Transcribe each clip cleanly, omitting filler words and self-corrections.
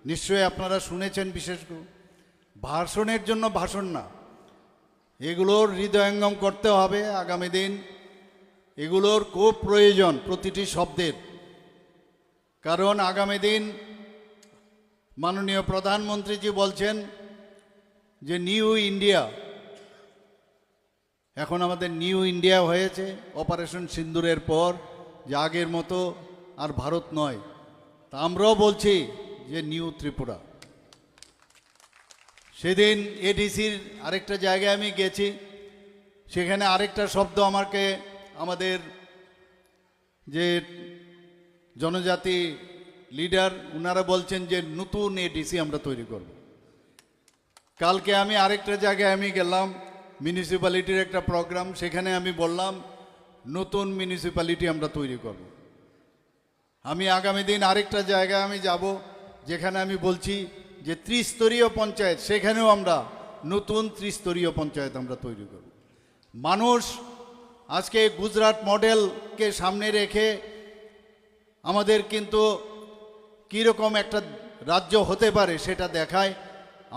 নিশ্চয়ই আপনারা শুনেছেন। বিশেষ করে ভাষণের জন্য ভাষণ না, এগুলোর হৃদয়ঙ্গম করতে হবে আগামী দিন। এগুলোর খুব প্রয়োজন প্রতিটি শব্দের, কারণ আগামী দিন মাননীয় প্রধানমন্ত্রীজি বলছেন যে নিউ ইন্ডিয়া, এখন আমাদের নিউ ইন্ডিয়া হয়েছে অপারেশন সিন্দুরের পর, যে আগের মতো আর ভারত নয়। তা আমরাও বলছি যে নিউ ত্রিপুরা। সেদিন এডিসির আরেকটা জায়গায় আমি গেছি, সেখানে আরেকটা শব্দ আমাদের যে জনজাতি লিডার ওনারা বলছেন যে নতুন এডিসি আমরা তৈরি করব। কালকে আমি আরেকটা জায়গায় গেলাম, মিউনিসিপ্যালিটির একটা প্রোগ্রাম, সেখানে আমি বললাম নতুন মিউনিসিপ্যালিটি আমরা তৈরি করব। আমি আগামী দিন আরেকটা জায়গায় যাব, যেখানে আমি বলছি যে ত্রিস্তরীয় পঞ্চায়েত, সেখানেও আমরা নতুন ত্রিস্তরীয় পঞ্চায়েত আমরা তৈরি করব। মানুষ আজকে গুজরাট মডেলকে সামনে রেখে আমাদের কিন্তু কীরকম একটা রাজ্য হতে পারে সেটা দেখায়।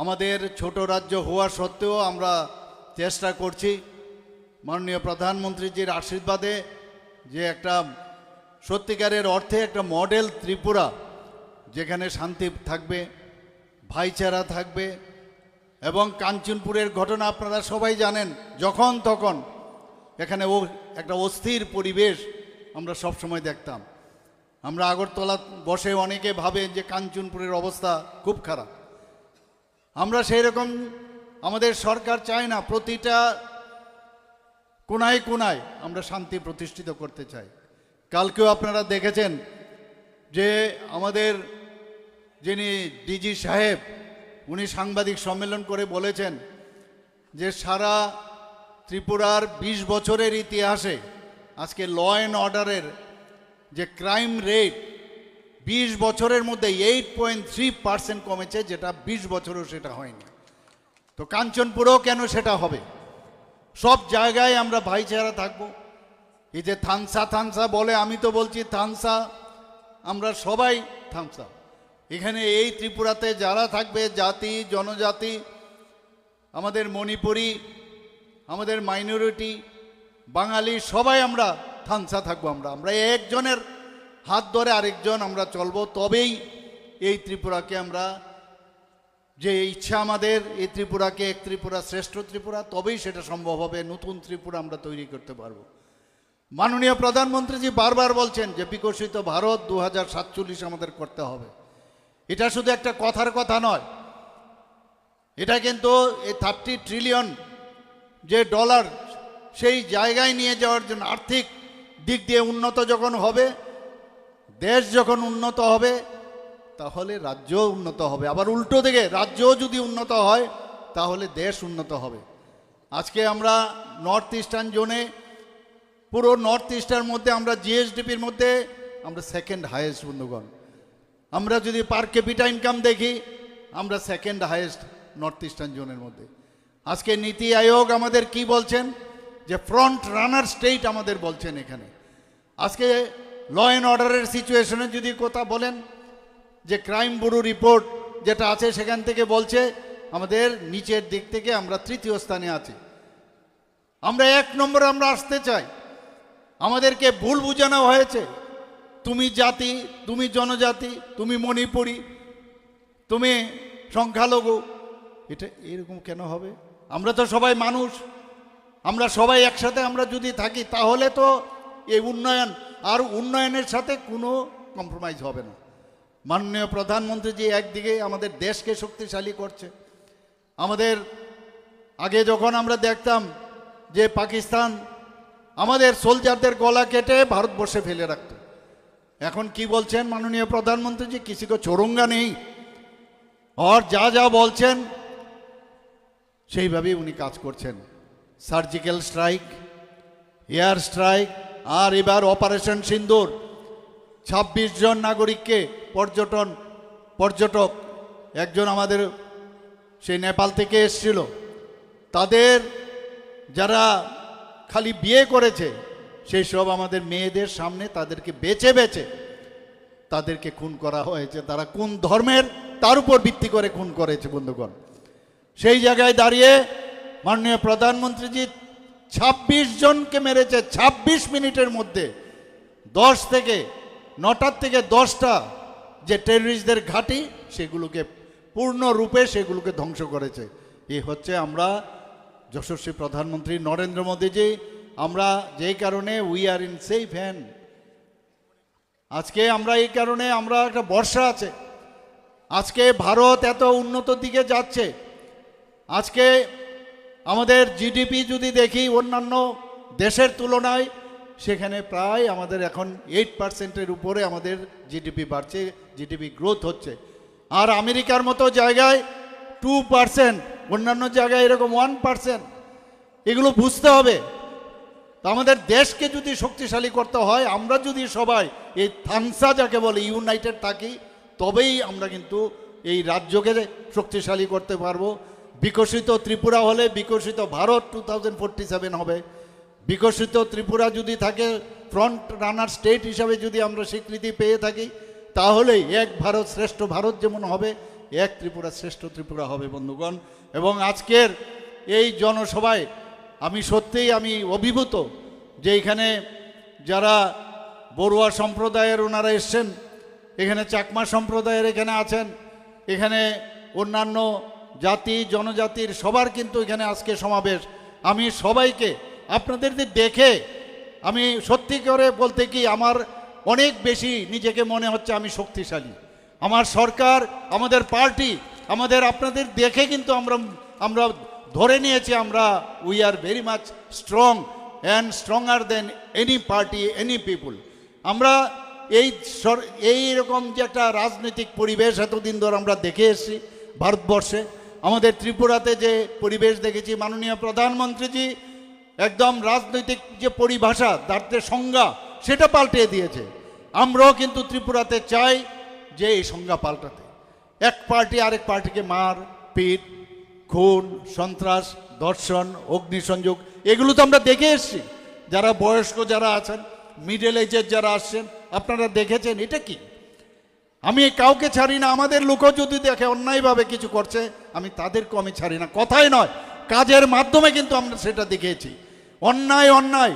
আমাদের ছোট রাজ্য হওয়া সত্ত্বেও আমরা চেষ্টা করছি মাননীয় প্রধানমন্ত্রীজির আশীর্বাদে যে একটা সত্যিকারের অর্থে একটা মডেল ত্রিপুরা, যেখানে শান্তি থাকবে, ভাইচারা থাকবে। এবং কাঞ্চনপুরের ঘটনা আপনারা সবাই জানেন, যখন তখন এখানে একটা অস্থির পরিবেশ আমরা সবসময় দেখতাম। আমরা আগরতলা বসে অনেকে ভাবে যে কাঞ্চনপুরের অবস্থা খুব খারাপ। আমরা সেই রকম আমাদের সরকার চায় না, প্রতিটা কোনায় কোনায় আমরা শান্তি প্রতিষ্ঠিত করতে চাই। কালকেও আপনারা দেখেছেন যে আমাদের যিনি ডিজি সাহেব, উনি সাংবাদিক সম্মেলন করে বলেছেন যে সারা ত্রিপুরার 20 বছরের ইতিহাসে আজকে ল অ্যান্ড অর্ডারের যে ক্রাইম রেট 20 বছরের মধ্যে 8.3% কমেছে, যেটা 20 বছরেও সেটা হয়নি। তো কাঞ্চনপুরেও কেন সেটা হবে? সব জায়গায় আমরা ভাইচারা থাকবো। এই যে থানসা বলে, আমি তো বলছি থানসা, আমরা সবাই থানসা। এখানে এই ত্রিপুরাতে যারা থাকবে, জাতি জনজাতি, আমাদের মণিপুরি, আমাদের মাইনরিটি, বাঙালি, সবাই আমরা থানসা থাকবো। আমরা একজনের হাত ধরে আরেকজন আমরা চলবো, তবেই এই ত্রিপুরাকে আমরা, যে ইচ্ছা আমাদের এই ত্রিপুরাকে এক ত্রিপুরা শ্রেষ্ঠ ত্রিপুরা, তবেই সেটা সম্ভব হবে। নতুন ত্রিপুরা আমরা তৈরি করতে পারবো। মাননীয় প্রধানমন্ত্রীজি বারবার বলছেন যে বিকশিত ভারত 2047 আমাদের করতে হবে। এটা শুধু একটা কথার কথা নয়, এটা কিন্তু এই 30 ট্রিলিয়ন যে ডলার, সেই জায়গায় নিয়ে যাওয়ার জন্য আর্থিক দিক দিয়ে উন্নত যখন হবে, দেশ যখন উন্নত হবে, তাহলে রাজ্য উন্নত হবে। আবার উল্টো দিকে রাজ্য যদি উন্নত হয়, তাহলে দেশ উন্নত হবে। আজকে আমরা নর্থ ইস্টার্ন জোনে, পুরো নর্থ ইস্টের মধ্যে আমরা জিএসডিপির মধ্যে আমরা সেকেন্ড হাইয়েস্ট বন্ধুগণ। আমরা যদি পার ক্যাপিটা ইনকাম দেখি, আমরা সেকেন্ড হাইয়েস্ট নর্থ ইস্টার্ন জোনের মধ্যে। আজকে নীতি আয়োগ আমাদের কি বলছেন, যে ফ্রন্ট রানার স্টেট আমাদের বলছেন এখানে। আজকে ল অ্যান্ড অর্ডারের সিচুয়েশনে যদি কথা বলেন, যে ক্রাইম ব্যুরো রিপোর্ট যেটা আছে সেখান থেকে বলছে আমাদের নিচের দিক থেকে আমরা তৃতীয় স্থানে আছি। আমরা 1 নম্বরে আমরা আসতে চাই। আমাদেরকে ভুল বোঝানো হয়েছে, তুমি জাতি, তুমি জনজাতি, তুমি মণিপুরি, তুমি সংখ্যালঘু। এটা এরকম কেন হবে? আমরা তো সবাই মানুষ, আমরা সবাই একসাথে আমরা যদি থাকি, তাহলে তো এই উন্নয়ন আর উন্নয়নের সাথে কোনো কম্প্রোমাইজ হবে না। মাননীয় প্রধানমন্ত্রীজি একদিকে আমাদের দেশকে শক্তিশালী করছে। আমাদের আগে যখন আমরা দেখতাম যে পাকিস্তান আমাদের সোলজারদের গলা কেটে ভারতবর্ষে ফেলে রাখত, এখন কি বলছেন মাননীয় প্রধানমন্ত্রীজি? কিসি কো চোরঙ্গা নেই। আর যা বলছেন সেইভাবেই উনি কাজ করছেন। সার্জিক্যাল স্ট্রাইক, এয়ার স্ট্রাইক, আর এবার অপারেশন সিন্দুর। 26 জন নাগরিককে পর্যটক একজন আমাদের সেই নেপাল থেকে এসেছিল, তাদের যারা খালি বিয়ে করেছে, সেই সব আমাদের মেয়েদের সামনে তাদেরকে বেছে তাদেরকে খুন করা হয়েছে। তারা কোন ধর্মের তার উপর ভিত্তি করে খুন করেছে বন্ধুগণ। সেই জায়গায় দাঁড়িয়ে মাননীয় প্রধানমন্ত্রীজি ২৬ জনকে মেরেছে ২৬ মিনিটের মধ্যে। ৯টার থেকে 10টা যে টেররিস্টদের ঘাঁটি সেগুলোকে পূর্ণরূপে সেগুলোকে ধ্বংস করেছে। এই হচ্ছে আমরা যশস্বী প্রধানমন্ত্রী নরেন্দ্র মোদীজি। আমরা যেই কারণে we are in safe hand. আজকে আমরা এই কারণে আমরা একটা বর্ষা আছে। আজকে ভারত এত উন্নত দিকে যাচ্ছে। আজকে আমাদের জিডিপি যদি দেখি অন্যান্য দেশের তুলনায়, সেখানে প্রায় আমাদের এখন 8%-এর উপরে আমাদের জিডিপি বাড়ছে, জিডিপি গ্রোথ হচ্ছে। আর আমেরিকার মতো জায়গায় 2%, অন্যান্য জায়গায় এরকম 1%। এগুলো বুঝতে হবে। তো আমাদের দেশকে যদি শক্তিশালী করতে হয়, আমরা যদি সবাই এই থাংসা যাকে বলে ইউনাইটেড থাকি, তবেই আমরা কিন্তু এই রাজ্যকে শক্তিশালী করতে পারবো। বিকশিত ত্রিপুরা হলে বিকশিত ভারত 2047 হবে। বিকশিত ত্রিপুরা যদি থাকে, ফ্রন্ট রানার স্টেট হিসাবে যদি আমরা স্বীকৃতি পেয়ে থাকি, তাহলেই এক ভারত শ্রেষ্ঠ ভারত যেমন হবে, এক ত্রিপুরা শ্রেষ্ঠ ত্রিপুরা হবে বন্ধুগণ। এবং আজকের এই জনসভায় আমি সত্যিই আমি অভিভূত যে এখানে যারা বড়ুয়া সম্প্রদায়ের ওনারা এসছেন, এখানে চাকমা সম্প্রদায়ের এখানে আছেন, এখানে অন্যান্য জাতি জনজাতির সবার কিন্তু এখানে আজকে সমাবেশ। আমি সবাইকে আপনাদের দেখে আমি সত্যি করে বলতে কি আমার অনেক বেশি নিজেকে মনে হচ্ছে আমি শক্তিশালী। আমার সরকার, আমাদের পার্টি, আমাদের আপনাদের দেখে কিন্তু আমরা ধরে নিয়েছি আমরা we are very much strong and stronger than any party, any people. আমরা এই রকম যে একটা রাজনৈতিক পরিবেশ এতদিন ধরে আমরা দেখে এসেছি ভারতবর্ষে। আমাদের ত্রিপুরাতে যে পরিবেশ দেখেছি, মাননীয় প্রধানমন্ত্রীজি একদম রাজনৈতিক যে পরিভাষা, তার যে সংজ্ঞা, সেটা পাল্টে দিয়েছে। আমরাও কিন্তু ত্রিপুরাতে চাই যে এই সংজ্ঞা পাল্টাতে। এক পার্টি আরেক পার্টিকে মার পিট, খুন, সন্ত্রাস, ধর্ষণ, অগ্নিসংযোগ, এগুলো তো আমরা দেখে এসেছি। যারা বয়স্ক যারা আছেন, মিডল এজের যারা আসছেন, আপনারা দেখেছেন এটা কি। আমি কাউকে ছাড়ি না। আমাদের লোকও যদি দেখে অন্যায়ভাবে কিছু করছে, আমি তাদেরকেও আমি ছাড়ি না। কথাই নয়, কাজের মাধ্যমে কিন্তু আমরা সেটা দেখেছি। অন্যায় অন্যায়,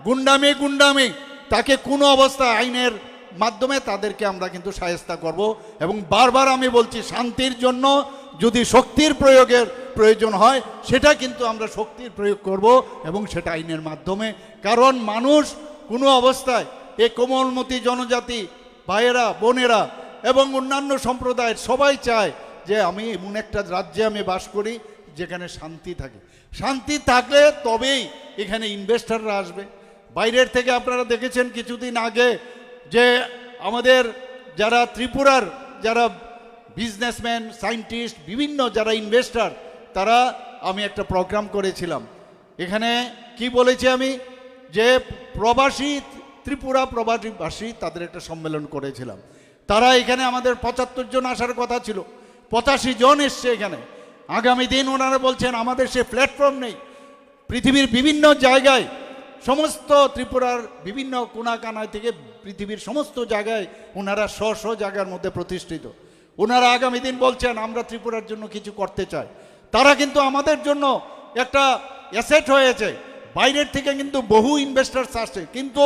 গুন্ডামি গুন্ডামি, তাকে কোনো অবস্থায় আইনের মাধ্যমে তাদেরকে আমরা কিন্তু শায়েস্তা করব। এবং বারবার আমি বলছি, শান্তির জন্য যদি শক্তির প্রয়োগের প্রয়োজন হয়, সেটা কিন্তু আমরা শক্তির প্রয়োগ করব এবং সেটা আইনের মাধ্যমে। কারণ মানুষ কোনো অবস্থায় এই কোমলমতি জনজাতি ভাইয়েরা বোনেরা এবং অন্যান্য সম্প্রদায়ের সবাই চায় যে আমি এমন একটা রাজ্যে আমি বাস করি যেখানে শান্তি থাকে। শান্তি থাকলে তবেই এখানে ইনভেস্টররা আসবে। বাইরের থেকে আপনারা দেখেছেন কিছুদিন আগে যে আমাদের যারা ত্রিপুরার যারা বিজনেসম্যান, সায়েন্টিস্ট, বিভিন্ন যারা ইনভেস্টর, তারা আমি একটা প্রোগ্রাম করেছিলাম। এখানে কি বলেছি আমি, যে প্রবাসী ত্রিপুরা প্রবাসী তাদের একটা সম্মেলন করেছিলাম। তারা এখানে আমাদের 75 জন আসার কথা ছিল, 85 জন এসছে এখানে। আগামী দিন ওনারা বলছেন আমাদের সে প্ল্যাটফর্ম নেই। পৃথিবীর বিভিন্ন জায়গায়, সমস্ত ত্রিপুরার বিভিন্ন কোনাকানায় থেকে পৃথিবীর সমস্ত জায়গায় ওনারা স্ব জায়গার মধ্যে প্রতিষ্ঠিত। ওনারা আগামী দিন বলছেন আমরা ত্রিপুরার জন্য কিছু করতে চাই। তারা কিন্তু আমাদের জন্য একটা অ্যাসেট হয়েছে। বাইরের থেকে কিন্তু বহু ইনভেস্টার্স আসছে, কিন্তু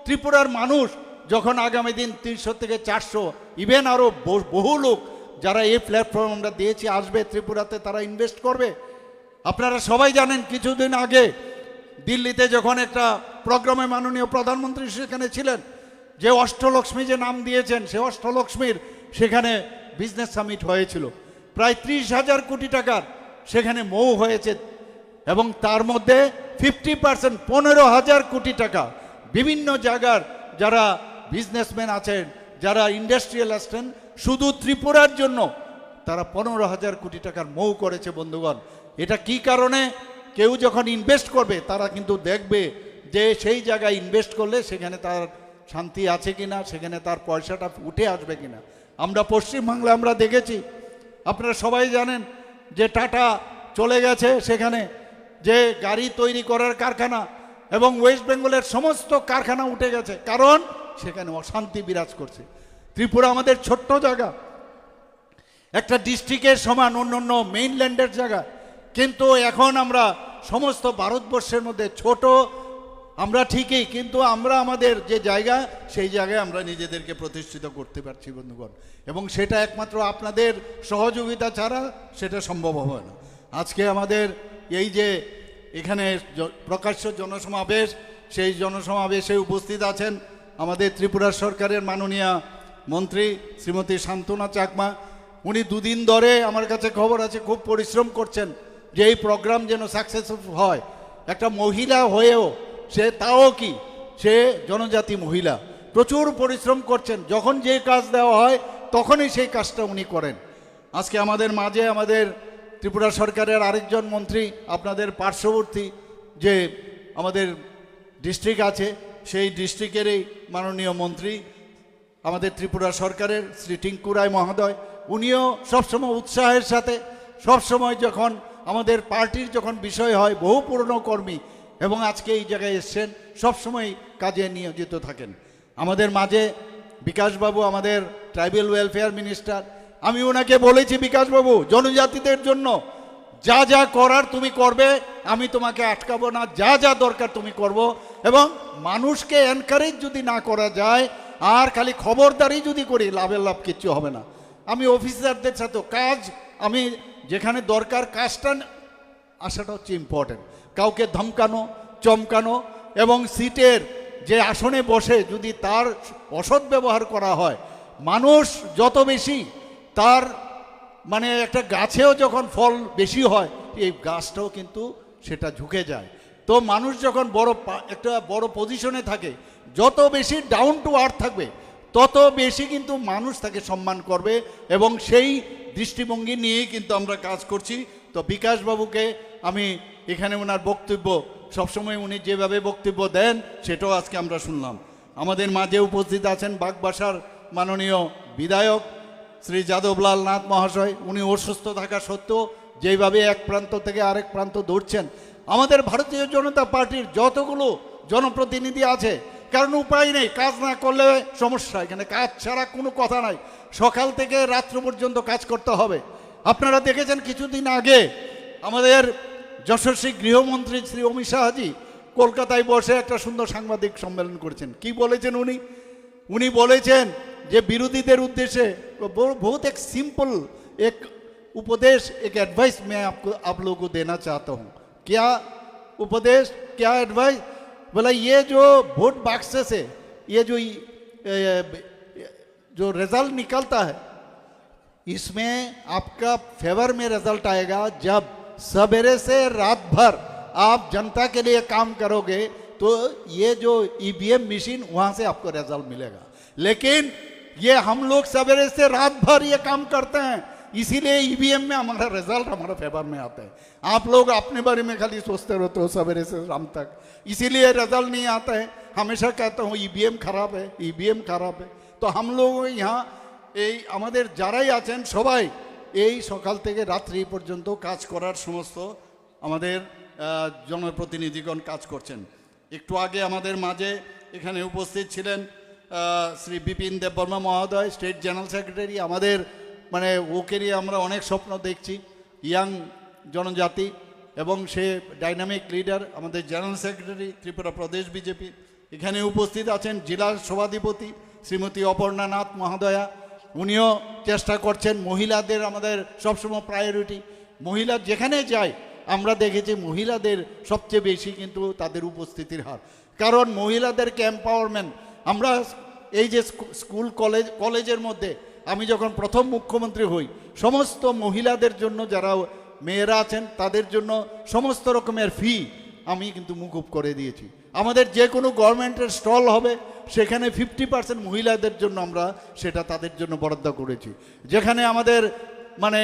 ত্রিপুরার মানুষ যখন আগামী দিন 300 থেকে 400 ইভেন আরও বহু লোক যারা এই প্ল্যাটফর্ম আমরা দিয়েছি আসবে ত্রিপুরাতে, তারা ইনভেস্ট করবে। আপনারা সবাই জানেন কিছুদিন আগে দিল্লিতে যখন একটা প্রোগ্রামে মাননীয় প্রধানমন্ত্রী সেখানে ছিলেন, যে অষ্টলক্ষ্মী যে নাম দিয়েছেন, সে অষ্টলক্ষ্মীর সেখানে বিজনেস সামিট হয়েছিল। প্রায় 30,000 কোটি টাকার সেখানে মৌ হয়েছে এবং তার মধ্যে 50% 15,000 কোটি টাকা বিভিন্ন জায়গার যারা বিজনেসম্যান আছেন, যারা ইন্ডাস্ট্রিয়াল আছেন, শুধু ত্রিপুরার জন্য তারা 15,000 কোটি টাকার মৌ করেছে বন্ধুগণ। এটা কি কারণে? কেউ যখন ইনভেস্ট করবে তারা কিন্তু দেখবে যে সেই জায়গায় ইনভেস্ট করলে সেখানে তার শান্তি আছে কিনা, সেখানে তার পয়সাটা উঠে আসবে কিনা। আমরা পশ্চিমবাংলায় আমরা দেখেছি, আপনারা সবাই জানেন যে টাটা চলে গেছে সেখানে, যে গাড়ি তৈরি করার কারখানা এবং ওয়েস্ট বেঙ্গলের সমস্ত কারখানা উঠে গেছে, কারণ সেখানে অশান্তি বিরাজ করছে। ত্রিপুরা আমাদের ছোট্ট জায়গা, একটা ডিস্ট্রিক্টের সমান অন্য মেইনল্যান্ডের জায়গা, কিন্তু এখন আমরা সমস্ত ভারতবর্ষের মধ্যে ছোট আমরা ঠিকই, কিন্তু আমরা আমাদের যে জায়গা সেই জায়গায় আমরা নিজেদেরকে প্রতিষ্ঠিত করতে পারছি বন্ধুগণ, এবং সেটা একমাত্র আপনাদের সহযোগিতা ছাড়া সেটা সম্ভব হবে না। আজকে আমাদের এই যে এখানে প্রকাশ্য জনসমাবেশ, সেই জনসমাবেশে উপস্থিত আছেন আমাদের ত্রিপুরা সরকারের মাননীয় মন্ত্রী শ্রীমতী শান্তনা চাকমা। উনি দুদিন ধরে আমার কাছে খবর আছে খুব পরিশ্রম করছেন যে এই প্রোগ্রাম যেন সাকসেসফুল হয়। একটা মহিলা হয়েও সে জনজাতি মহিলা প্রচুর পরিশ্রম করছেন, যখন যে কাজ দেওয়া হয় তখনই সেই কাজটা উনি করেন। আজকে আমাদের মাঝে আমাদের ত্রিপুরা সরকারের আরেকজন মন্ত্রী, আপনাদের পার্শ্ববর্তী যে আমাদের ডিস্ট্রিক্ট আছে সেই ডিস্ট্রিক্টেরই মাননীয় মন্ত্রী আমাদের ত্রিপুরা সরকারের শ্রী টিঙ্কু রায় মহোদয়, উনিও সবসময় উৎসাহের সাথে সবসময় যখন আমাদের পার্টির যখন বিষয় হয়, বহু পুরনো কর্মী এবং আজকে এই জায়গায় এসছেন, সবসময় কাজে নিয়োজিত থাকেন। আমাদের মাঝে বিকাশবাবু আমাদের ট্রাইবাল ওয়েলফেয়ার মিনিস্টার, আমি ওনাকে বলেছি বিকাশবাবু জনজাতিদের জন্য যা যা করার তুমি করবে, আমি তোমাকে আটকাবো না, যা যা দরকার তুমি করব। এবং মানুষকে এনকারেজ যদি না করা যায় আর খালি খবরদারি যদি করি, লাভের লাভ কিচ্ছু হবে না। আমি অফিসারদের সাথে কাজ, আমি যেখানে দরকার কাজটা আসাটা হচ্ছে ইম্পর্টেন্ট। কাউকে ধমকানো চমকানো এবং সিটের যে আসনে বসে যদি তার অসৎ ব্যবহার করা হয়, মানুষ যত বেশি তার মানে একটা গাছেও যখন ফল বেশি হয় এই গাছটাও কিন্তু সেটা ঝুঁকে যায়। তো মানুষ যখন একটা বড় পজিশনে থাকে, যত বেশি ডাউন টু আর্থ থাকবে তত বেশি কিন্তু মানুষ তাকে সম্মান করবে, এবং সেই দৃষ্টিভঙ্গি নিয়েই কিন্তু আমরা কাজ করছি। তো বিকাশবাবুকে আমি এখানে ওনার বক্তব্য সবসময় উনি যেভাবে বক্তব্য দেন সেটাও আজকে আমরা শুনলাম। আমাদের মাঝে উপস্থিত আছেন বাগবাসার মাননীয় বিধায়ক শ্রী যাদবলাল নাথ মহাশয়, উনি অসুস্থ থাকা সত্ত্বেও যেভাবে এক প্রান্ত থেকে আরেক প্রান্ত দৌড়ছেন। আমাদের ভারতীয় জনতা পার্টির যতগুলো জনপ্রতিনিধি আছে, কারণ উপায় নেই, কাজ না করলে সমস্যা, এখানে কাজ ছাড়া কোনো কথা নাই, সকাল থেকে রাত্র পর্যন্ত কাজ করতে হবে। আপনারা দেখেছেন কিছুদিন আগে আমাদের যশস্বী গৃহমন্ত্রী শ্রী অমিত শাহজি কলকাতায় বসে একটা সুন্দর সাংবাদিক সম্মেলন করেছেন। কি বলেছেন উনি বলেছেন যে বিরোধীদের উদ্দেশ্যে बहुत एक सिंपल एक उपदेश एक एडवाइस मैं आप लोगों को देना चाहता हूँ। क्या उपदेश, क्या एडवाइस? बोला ये जो वोट बॉक्स से ये जो रिजल्ट निकलता है, इसमें आपका फेवर में रिजल्ट आएगा जब सवेरे से रात भर आप जनता के लिए काम करोगे, तो ये जो ईवीएम मशीन वहाँ से आपको रिजल्ट मिलेगा। लेकिन ये हम लोग सवेरे से रात भर ये काम करते हैं, इसीलिए ईवीएम में हमारा रिजल्ट हमारा फेवर में आता है। आप लोग अपने बारे में खाली सोचते रहते हो सवेरे से शाम तक, इसीलिए रिजल्ट नहीं आता है। हमेशा कहता हूँ ईवीएम खराब है, ईवीएम खराब है। तो हम लोग यहाँ এই আমাদের যারাই আছেন সবাই এই সকাল থেকে রাত্রি পর্যন্ত কাজ করার সমস্ত আমাদের জনপ্রতিনিধিগণ কাজ করছেন। একটু আগে আমাদের মাঝে এখানে উপস্থিত ছিলেন শ্রী বিপিন দেববর্মা মহোদয়, স্টেট জেনারেল সেক্রেটারি। আমাদের মানে ওকে নিয়ে আমরা অনেক স্বপ্ন দেখছি, ইয়াং জনজাতি এবং সে ডাইনামিক লিডার, আমাদের জেনারেল সেক্রেটারি ত্রিপুরা প্রদেশ বিজেপি। এখানে উপস্থিত আছেন জেলা সভাধিপতি শ্রীমতী অপর্ণা নাথ মহোদয়া, উনিও চেষ্টা করছেন। মহিলাদের আমাদের সবসময় প্রায়োরিটি, মহিলা যেখানে যায় আমরা দেখেছি মহিলাদের সবচেয়ে বেশি কিন্তু তাদের উপস্থিতির হার, কারণ মহিলাদেরকে এম্পাওয়ারমেন্ট। আমরা এই যে স্কুল কলেজের মধ্যে আমি যখন প্রথম মুখ্যমন্ত্রী হই, সমস্ত মহিলাদের জন্য যারা মেয়েরা আছেন তাদের জন্য সমস্ত রকমের ফি আমি কিন্তু মুকুব করে দিয়েছি। আমাদের যে কোনো গভর্নমেন্টের স্টল হবে সেখানে 50% মহিলাদের জন্য আমরা সেটা তাদের জন্য বরাদ্দ করেছি। যেখানে আমাদের মানে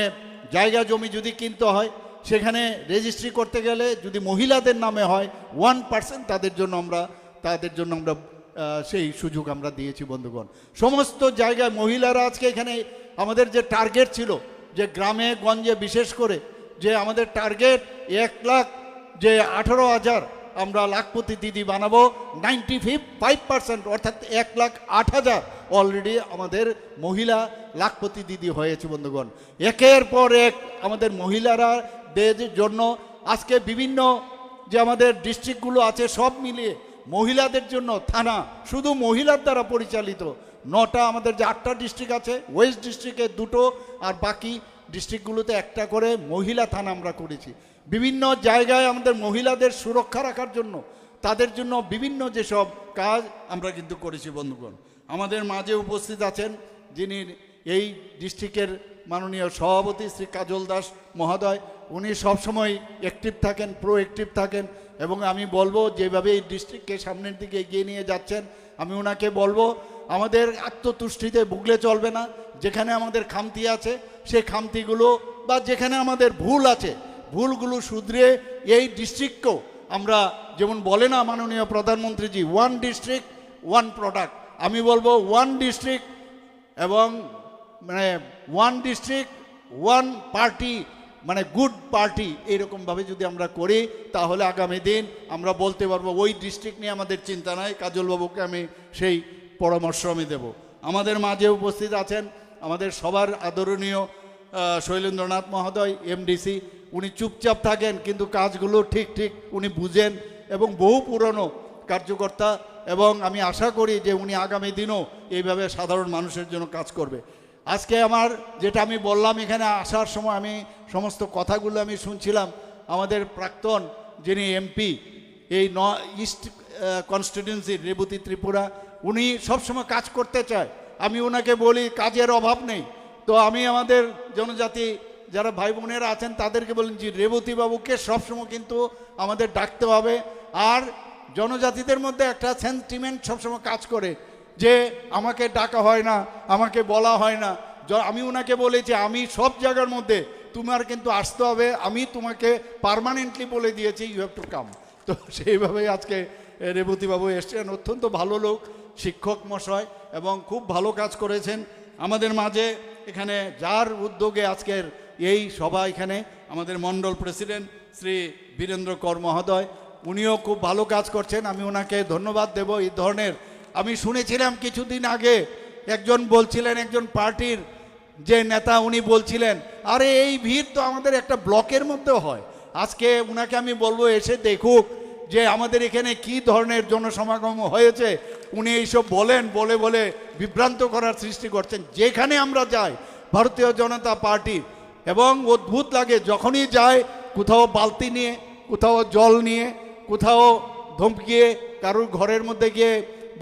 জায়গা জমি যদি কিনতে হয় সেখানে রেজিস্ট্রি করতে গেলে যদি মহিলাদের নামে হয় 1% তাদের জন্য আমরা সেই সুযোগ আমরা দিয়েছি বন্ধুগণ। সমস্ত জায়গায় মহিলারা আজকে এখানে আমাদের যে টার্গেট ছিল যে গ্রামে গঞ্জে বিশেষ করে যে আমাদের টার্গেট 1,18,000 আমরা লাখপতি দিদি বানাবো, 95% অর্থাৎ 1,08,000 অলরেডি আমাদের মহিলা লাখপতি দিদি হয়েছে বন্ধুগণ। একের পর এক আমাদের মহিলারা দের জন্য আজকে বিভিন্ন যে আমাদের ডিস্ট্রিক্টগুলো আছে সব মিলিয়ে মহিলাদের জন্য থানা শুধু মহিলার দ্বারা পরিচালিত 9টা, আমাদের যে 8টা ডিস্ট্রিক্ট আছে, ওয়েস্ট ডিস্ট্রিক্টে 2টো আর বাকি ডিস্ট্রিক্টগুলোতে একটা করে মহিলা থানা আমরা করেছি। বিভিন্ন জায়গায় আমাদের মহিলাদের সুরক্ষা রাখার জন্য তাদের জন্য বিভিন্ন যেসব কাজ আমরা কিন্তু করেছি বন্ধুগণ। আমাদের মাঝে উপস্থিত আছেন যিনি এই ডিস্ট্রিক্টের মাননীয় সভাপতি শ্রী কাজল দাস মহোদয়। উনি সবসময় অ্যাক্টিভ থাকেন, প্রোঅ্যাক্টিভ থাকেন, এবং আমি বলবো যেভাবে এই ডিস্ট্রিক্টকে সামনের দিকে এগিয়ে নিয়ে যাচ্ছেন, আমি ওনাকে বলবো আমাদের আত্মতুষ্টিতে ভুগলে চলবে না। যেখানে আমাদের খামতি আছে সেই খামতিগুলো বা যেখানে আমাদের ভুল আছে ভুলগুলো শুধরে এই ডিস্ট্রিক্টকেও আমরা, যেমন বলে না মাননীয় প্রধানমন্ত্রীজি, 1 ডিস্ট্রিক্ট 1 প্রোডাক্ট, আমি বলবো 1 ডিস্ট্রিক্ট এবং মানে 1 ডিস্ট্রিক্ট 1 পার্টি, মানে গুড পার্টি, এইরকমভাবে যদি আমরা করি তাহলে আগামী দিন আমরা বলতে পারবো ওই ডিস্ট্রিক্ট নিয়ে আমাদের চিন্তা নাই, কাজলবাবুকে আমি সেই পরামর্শ আমি দেব। আমাদের মাঝে উপস্থিত আছেন আমাদের সবার আদরণীয় শৈলেন্দ্রনাথ মহোদয় এমডিসি। উনি চুপচাপ থাকেন কিন্তু কাজগুলো ঠিক উনি বুঝেন এবং বহু পুরনো কার্যকর্তা, এবং আমি আশা করি যে উনি আগামী দিনও এইভাবে সাধারণ মানুষের জন্য কাজ করবে। আজকে আমার যেটা আমি বললাম, এখানে আসার সময় আমি সমস্ত কথাগুলো আমি শুনছিলাম। আমাদের প্রাক্তন যিনি এমপি এই ইস্ট কনস্টিটিউয়েন্সি রেবতী ত্রিপুরা, উনি সবসময় কাজ করতে চায়। আমি ওনাকে বলি কাজের অভাব নেই, তো আমি আমাদের জনজাতি যারা ভাই বোনেরা আছেন তাদেরকে বলেন যে রেবতী বাবুকে সবসময় কিন্তু আমাদের ডাকতে হবে। আর জনজাতিদের মধ্যে একটা সেন্টিমেন্ট সবসময় কাজ করে যে আমাকে ডাকা হয় না, আমাকে বলা হয় না। আমি ওনাকে বলেছি আমি সব জায়গার মধ্যে তোমার কিন্তু আসতে হবে, আমি তোমাকে পার্মানেন্টলি বলে দিয়েছি ইউ হ্যাভ টু কাম। তো সেইভাবেই আজকে রেবতীবাবু এসছেন, অত্যন্ত ভালো লোক, শিক্ষক মশাই, এবং খুব ভালো কাজ করেছেন আমাদের মাঝে। এখানে যার উদ্যোগে আজকের এই সভা, এখানে আমাদের মণ্ডল প্রেসিডেন্ট শ্রী বীরেন্দ্র কর মহোদয়, উনিও খুব ভালো কাজ করছেন, আমি ওনাকে ধন্যবাদ দেব। এই ধরনের আমি শুনেছিলাম কিছুদিন আগে একজন বলছিলেন, একজন পার্টির যে নেতা, উনি বলছিলেন আরে এই ভিড় তো আমাদের একটা ব্লকের মধ্যেও হয়। আজকে ওনাকে আমি বলবো এসে দেখুক যে আমাদের এখানে কি ধরনের জনসমাগম হয়েছে। উনি এইসব বলেন, বলে বিভ্রান্ত করার সৃষ্টি করছেন। যেখানে আমরা যাই ভারতীয় জনতা পার্টি, এবং অদ্ভুত লাগে যখনই যায় কোথাও বালতি নিয়ে, কোথাও জল নিয়ে, কোথাও ধমকিয়ে কারোর ঘরের মধ্যে গিয়ে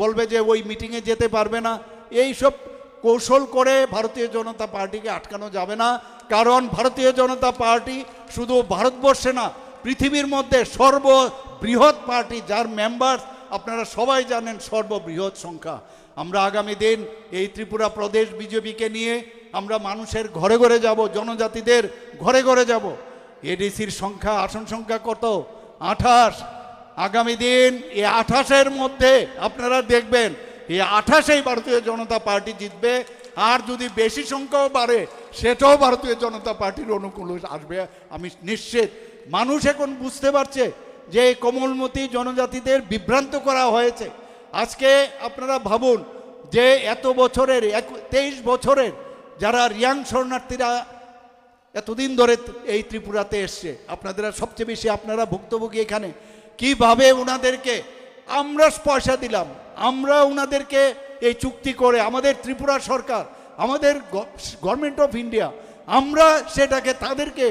বলবে যে ওই মিটিংয়ে যেতে পারবে না। এই সব কৌশল করে ভারতীয় জনতা পার্টিকে আটকানো যাবে না, কারণ ভারতীয় জনতা পার্টি শুধু ভারতবর্ষে না, পৃথিবীর মধ্যে সর্ববৃহৎ পার্টি, যার মেম্বার আপনারা সবাই জানেন সর্ববৃহৎ সংখ্যা। আমরা আগামী দিন এই ত্রিপুরা প্রদেশ বিজেপিকে নিয়ে আমরা মানুষের ঘরে ঘরে যাব, জনজাতিদের ঘরে ঘরে যাব। এডিসির সংখ্যা, আসন সংখ্যা কত? 28। আগামী দিন এই 28-এর মধ্যে আপনারা দেখবেন এই 28-এই ভারতীয় জনতা পার্টি জিতবে। আর যদি বেশি সংখ্যাও বাড়ে সেটাও ভারতীয় জনতা পার্টির অনুকূলে আসবে, আমি নিশ্চিত। মানুষ এখন বুঝতে পারছে যে কোমলমতি জনজাতিদের বিভ্রান্ত করা হয়েছে। আজকে আপনারা ভাবুন যে এত বছরের 23 বছরের যারা রিয়াং শরণার্থীরা এতদিন ধরে এই ত্রিপুরাতে এসছে, আপনাদের সবচেয়ে বেশি আপনারা ভুক্তভোগী এখানে। কিভাবে ওনাদেরকে আমরা পয়সা দিলাম, আমরা ওনাদেরকে এই চুক্তি করে আমাদের ত্রিপুরা সরকার, আমাদের গভর্নমেন্ট অফ ইন্ডিয়া, আমরা সেটাকে তাদেরকে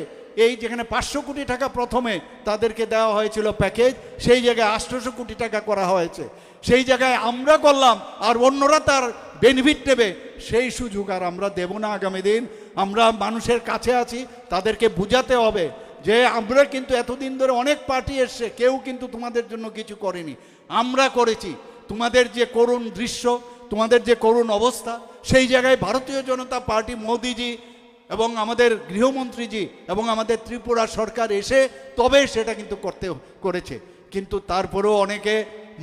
এই যেখানে 500 কোটি টাকা প্রথমে তাদেরকে দেওয়া হয়েছিল প্যাকেজ, সেই জায়গায় 800 কোটি টাকা করা হয়েছে। সেই জায়গায় আমরা করলাম আর অন্যরা তার বেনিফিট নেবে, সেই সুযোগ আর আমরা দেব না। আগামী দিন আমরা মানুষের কাছে আছি, তাদেরকে বুঝাতে হবে যে আমরা কিন্তু এতদিন ধরে অনেক পার্টি এসছে, কেউ কিন্তু তোমাদের জন্য কিছু করেনি, আমরা করেছি। তোমাদের যে করুণ দৃশ্য, তোমাদের যে করুণ অবস্থা, সেই জায়গায় ভারতীয় জনতা পার্টি, মোদিজি এবং আমাদের গৃহমন্ত্রীজি এবং আমাদের ত্রিপুরা সরকার এসে তবে সেটা কিন্তু করেছে। কিন্তু তারপরেও অনেকে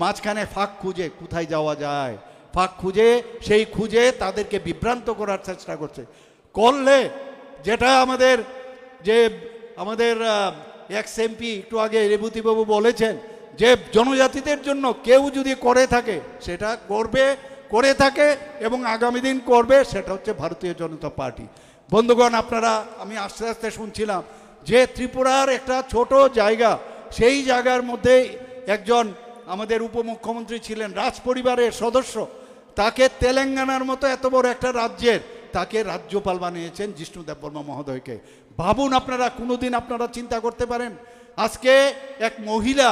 মাঝখানে ফাঁক খুঁজে, কোথায় যাওয়া যায় ফাঁক খুঁজে, সেই খুঁজে তাদেরকে বিভ্রান্ত করার চেষ্টা করলে যেটা আমাদের এক্স এমপি একটু আগে রেবতীবাবু বলেছেন যে জনজাতিদের জন্য কেউ যদি করে থাকে সেটা করে থাকে এবং আগামী দিন করবে, সেটা হচ্ছে ভারতীয় জনতা পার্টি। বন্ধুগণ, আপনারা আমি আস্তে আস্তে শুনছিলাম যে ত্রিপুরার একটা ছোট জায়গা, সেই জায়গার মধ্যে একজন আমাদের উপমুখ্যমন্ত্রী ছিলেন, রাজ পরিবারের সদস্য, তাকে তেলেঙ্গানার মতো এত বড় একটা রাজ্যের তাকে রাজ্যপাল বানিয়েছেন জিষ্ণু দেববর্মা মহোদয়কে। ভাবুন আপনারা, কোনোদিন আপনারা চিন্তা করতে পারেন আজকে এক মহিলা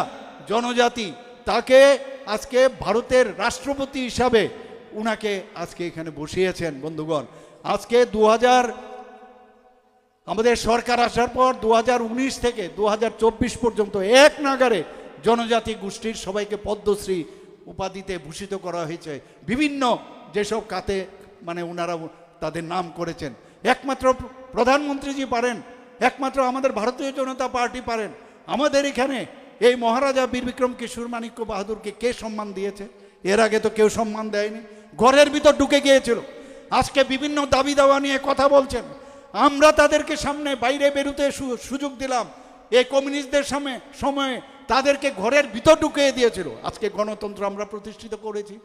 জনজাতি তাকে আজকে ভারতের রাষ্ট্রপতি হিসাবে উনাকে আজকে এখানে বসিয়েছেন। বন্ধুগণ, আজকে আমাদের সরকার আসার পর 2019 থেকে 2024 পর্যন্ত এক নাগারে জনজাতি গোষ্ঠীর সবাইকে পদ্মশ্রী উপাধিতে ভূষিত করা হয়েছে। বিভিন্ন যেসব খাতে মানে ওনারা তাদের নাম করেছেন। একমাত্র প্রধানমন্ত্রীজি পারেন, একমাত্র আমাদের ভারতীয় জনতা পার্টি পারেন। আমাদের এখানে এই মহারাজা বীর বিক্রম কিশোর মাণিক্য বাহাদুরকে কে সম্মান দিয়েছে? এর আগে তো কেউ সম্মান দেয়নি, ঘরের ভিতর ঢুকে গিয়েছিল। আজকে বিভিন্ন দাবি দাওয়া নিয়ে কথা বলছেন, আমরা তাদেরকে সামনে বাইরে বেরোতে সুযোগ দিলাম। এই কমিউনিস্টদের সময়ে তাদেরকে ঘরের ভিতর ঢুকিয়ে দিয়েছিল। আজকে গণতন্ত্র আমরা প্রতিষ্ঠিত করেছি।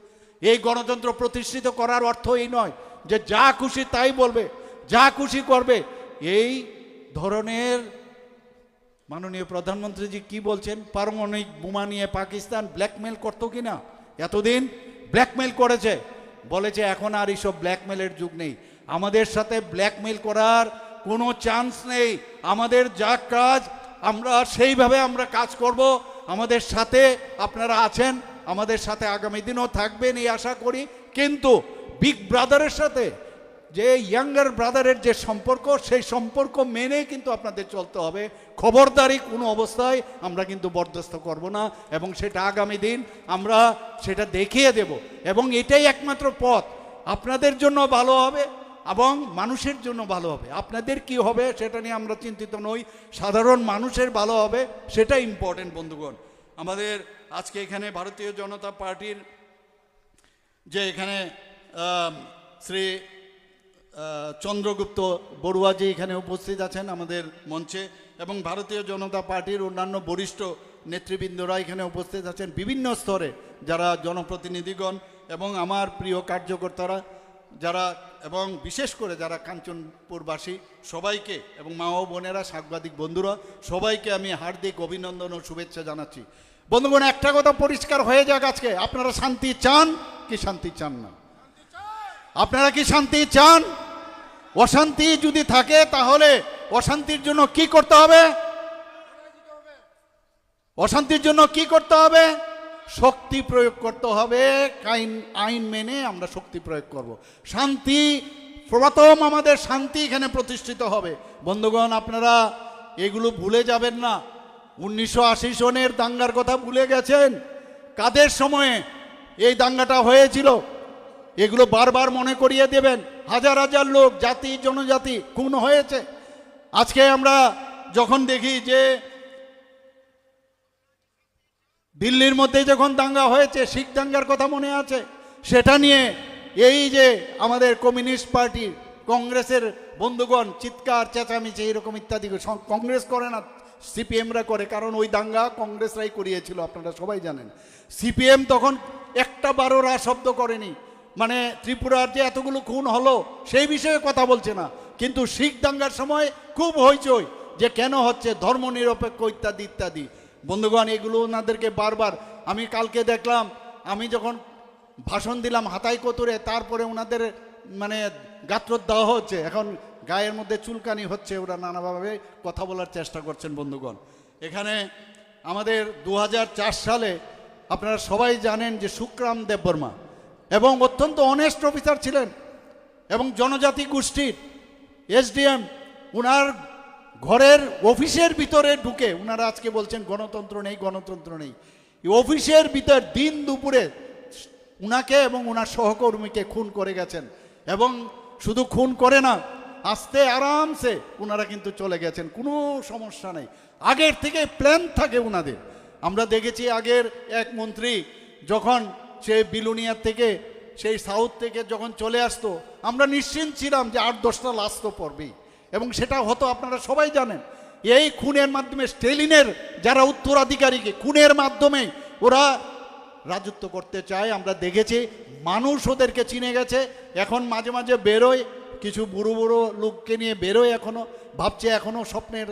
এই গণতন্ত্র প্রতিষ্ঠিত করার অর্থ এই নয় যে যা খুশি তাই বলবে, যা খুশি করবে। এই ধরনের মাননীয় প্রধানমন্ত্রীজি কি বলছেন, পারমাণবিক বোমা নিয়ে পাকিস্তান ব্ল্যাকমেল করতো কিনা? এতদিন ব্ল্যাকমেল করেছে, বলেছে এখন আর এইসব ব্ল্যাকমেলের যুগ নেই, আমাদের সাথে ব্ল্যাকমেল করার কোনো চান্স নেই। আমাদের যা কাজ আমরা সেইভাবে আমরা কাজ করব। আমাদের সাথে আপনারা আছেন, আমাদের সাথে আগামী দিনও থাকবেন এই আশা করি। কিন্তু বিগ ব্রাদারের সাথে যে ইয়াঙ্গার ব্রাদারের যে সম্পর্ক, সেই সম্পর্ক মেনে কিন্তু আপনাদের চলতে হবে। খবরদারি কোনো অবস্থায় আমরা কিন্তু বরদাস্ত করব না, এবং সেটা আগামী দিন আমরা সেটা দেখিয়ে দেব। এবং এটাই একমাত্র পথ, আপনাদের জন্য ভালো হবে এবং মানুষের জন্য ভালো হবে। আপনাদের কি হবে সেটা নিয়ে আমরা চিন্তিত নই, সাধারণ মানুষের ভালো হবে সেটা ইম্পর্টেন্ট। বন্ধুগণ, আমাদের আজকে এখানে ভারতীয় জনতা পার্টির যে এখানে শ্রী চন্দ্রগুপ্ত বড়ুয়াজি এখানে উপস্থিত আছেন আমাদের মঞ্চে, এবং ভারতীয় জনতা পার্টির অন্যান্য বরিষ্ঠ নেতৃবৃন্দরা এখানে উপস্থিত আছেন, বিভিন্ন স্তরে যারা জনপ্রতিনিধিগণ এবং আমার প্রিয় কার্যকর্তারা যারা, এবং বিশেষ করে যারা কাঞ্চনপুরবাসী সবাইকে, এবং মা ও বোনেরা, সাংবাদিক বন্ধুরা, সবাইকে আমি হার্দিক অভিনন্দন ও শুভেচ্ছা জানাচ্ছি। বন্ধুগণ, একটা কথা পরিষ্কার হয়ে যাক, আজকে আপনারা শান্তি চান কি শান্তি চান না? আপনারা কি শান্তি চান? অশান্তি যদি থাকে তাহলে অশান্তির জন্য কি করতে হবে? অশান্তির জন্য কি করতে হবে? শক্তি প্রয়োগ করতে হবে। আইন মেনে আমরা শক্তি প্রয়োগ করব। শান্তি প্রথম, আমাদের শান্তি এখানে প্রতিষ্ঠিত হবে। বন্ধুগণ, আপনারা এগুলো ভুলে যাবেন না। 1980 সনের দাঙ্গার কথা ভুলে গেছেন? কাদের সময়ে এই দাঙ্গাটা হয়েছিল এগুলো বারবার মনে করিয়ে দেবেন। হাজার হাজার লোক, জাতি জনজাতি খুন হয়েছে। আজকে আমরা যখন দেখি যে দিল্লির মধ্যে যখন দাঙ্গা হয়েছে, শিখ দাঙ্গার কথা মনে আছে, সেটা নিয়ে এই যে আমাদের কমিউনিস্ট পার্টি, কংগ্রেসের বন্ধুগণ চিৎকার চেঁচামেচি এরকম ইত্যাদি। কংগ্রেস করে না, সিপিএমরা করে, কারণ ওই দাঙ্গা কংগ্রেসরাই করিয়েছিল, আপনারা সবাই জানেন। সিপিএম তখন একটা বারোরা শব্দ করেনি, মানে ত্রিপুরার যে এতগুলো খুন হলো সেই বিষয়ে কথা বলছে না, কিন্তু শিখ দাঙ্গার সময় খুব হইচই যে কেন হচ্ছে, ধর্মনিরপেক্ষ ইত্যাদি ইত্যাদি। বন্ধুগণ, এগুলো ওনাদেরকে বারবার, আমি কালকে দেখলাম, আমি যখন ভাষণ দিলাম হাতাই কতুরে, তারপরে ওনাদের মানে গাত্রদাহ হচ্ছে, এখন গায়ের মধ্যে চুলকানি হচ্ছে, ওরা নানাভাবে কথা বলার চেষ্টা করছেন। বন্ধুগণ, এখানে আমাদের 2004 সালে আপনারা সবাই জানেন যে সুখরাম দেববর্মা এবং অত্যন্ত অনেস্ট অফিসার ছিলেন, এবং জনজাতি গোষ্ঠীর এসডিএম, উনার ঘরের অফিসের ভিতরে ঢুকে উনারা আজকে বলছেন গণতন্ত্র নেই, গণতন্ত্র নেই। অফিসের ভিতর দিন দুপুরে উনাকে এবং উনার সহকর্মীকে খুন করে গেছেন, এবং শুধু খুন করে না, আস্তে আরামসে উনারা কিন্তু চলে গেছেন, কোনো সমস্যা নেই। আগের থেকে প্ল্যান থাকে উনাদের। আমরা দেখেছি আগের এক মন্ত্রী যখন সে বিলুনিয়ার থেকে, সেই সাউথ থেকে যখন চলে আসতো, আমরা নিশ্চিন্ত ছিলাম যে 8-10টা লাশ তো পড়বেই, এবং সেটা হতো, আপনারা সবাই জানেন। এই খুনের মাধ্যমে স্টেলিনের যারা উত্তরাধিকারীকে খুনের মাধ্যমে ওরা রাজত্ব করতে চায়। আমরা দেখেছি মানুষ ওদেরকে চিনে গেছে। এখন মাঝে মাঝে বেরোয়, কিছু বুড়ো বুড়ো লোককে নিয়ে বেরোয়, এখনও ভাবছে এখনও স্বপ্নের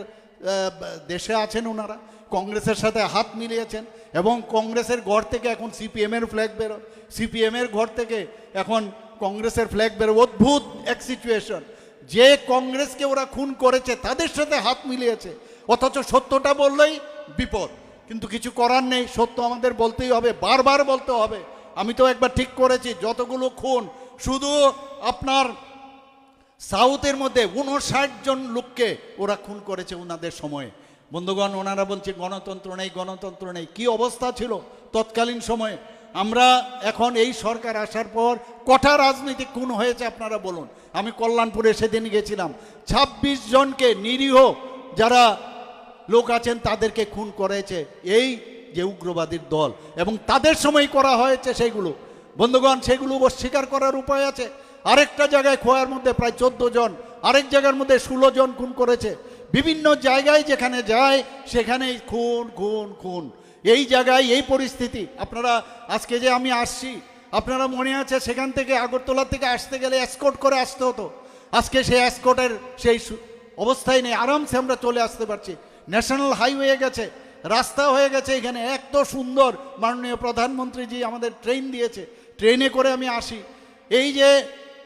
দেশে আছেন ওনারা, কংগ্রেসের সাথে হাত মিলিয়েছেন। এবং কংগ্রেসের ঘর থেকে এখন সিপিএমের ফ্ল্যাগ বেরোয়, সিপিএমের ঘর থেকে এখন কংগ্রেসের ফ্ল্যাগ বেরোয়। অদ্ভুত এক সিচুয়েশন, যে কংগ্রেসকে ওরা খুন করেছে তাদের সাথে হাত মিলিয়েছে, অথচ সত্যটা বললেই বিপদ। কিন্তু কিছু করার নেই, সত্য আমাদের বলতেই হবে, বারবার বলতে হবে। আমি তো একবার ঠিক করেছি, যতগুলো খুন শুধু আপনার সাউথের মধ্যে 59 জন লোককে ওরা খুন করেছে ওনাদের সময়ে। বন্ধুগণ, ওনারা বলছে গণতন্ত্র নেই, গণতন্ত্র নেই। কি অবস্থা ছিল তৎকালীন সময়ে? আমরা এখন এই সরকার আসার পর কটা রাজনৈতিক খুন হয়েছে আপনারা বলুন। আমি কল্যাণপুরে সেদিন গেছিলাম, 26 জনকে নিরীহ যারা লোক আছেন তাদেরকে খুন করেছে এই যে উগ্রবাদীর দল, এবং তাদের সময় করা হয়েছে সেইগুলো। বন্ধুগণ, সেগুলো অস্বীকার করার উপায় আছে? আরেকটা জায়গায় খোয়ার মধ্যে প্রায় 14 জন, আরেক জায়গার মধ্যে 16 জন খুন করেছে। বিভিন্ন জায়গায় যেখানে যায় সেখানেই খুন খুন খুন। এই জায়গায় এই পরিস্থিতি। আপনারা আজকে যে আমি আসছি, আপনারা মনে আছে সেখান থেকে আগরতলা থেকে আসতে গেলে এসকর্ট করে আসতে হতো। আজকে সেই এসকর্টের সেই অবস্থায় নেই, আরামসে আমরা চলে আসতে পারছি। ন্যাশনাল হাইওয়ে গেছে, রাস্তা হয়ে গেছে। এখানে এত সুন্দর মাননীয় প্রধানমন্ত্রীজি আমাদের ট্রেন দিয়েছে, ট্রেনে করে আমি আসি। এই যে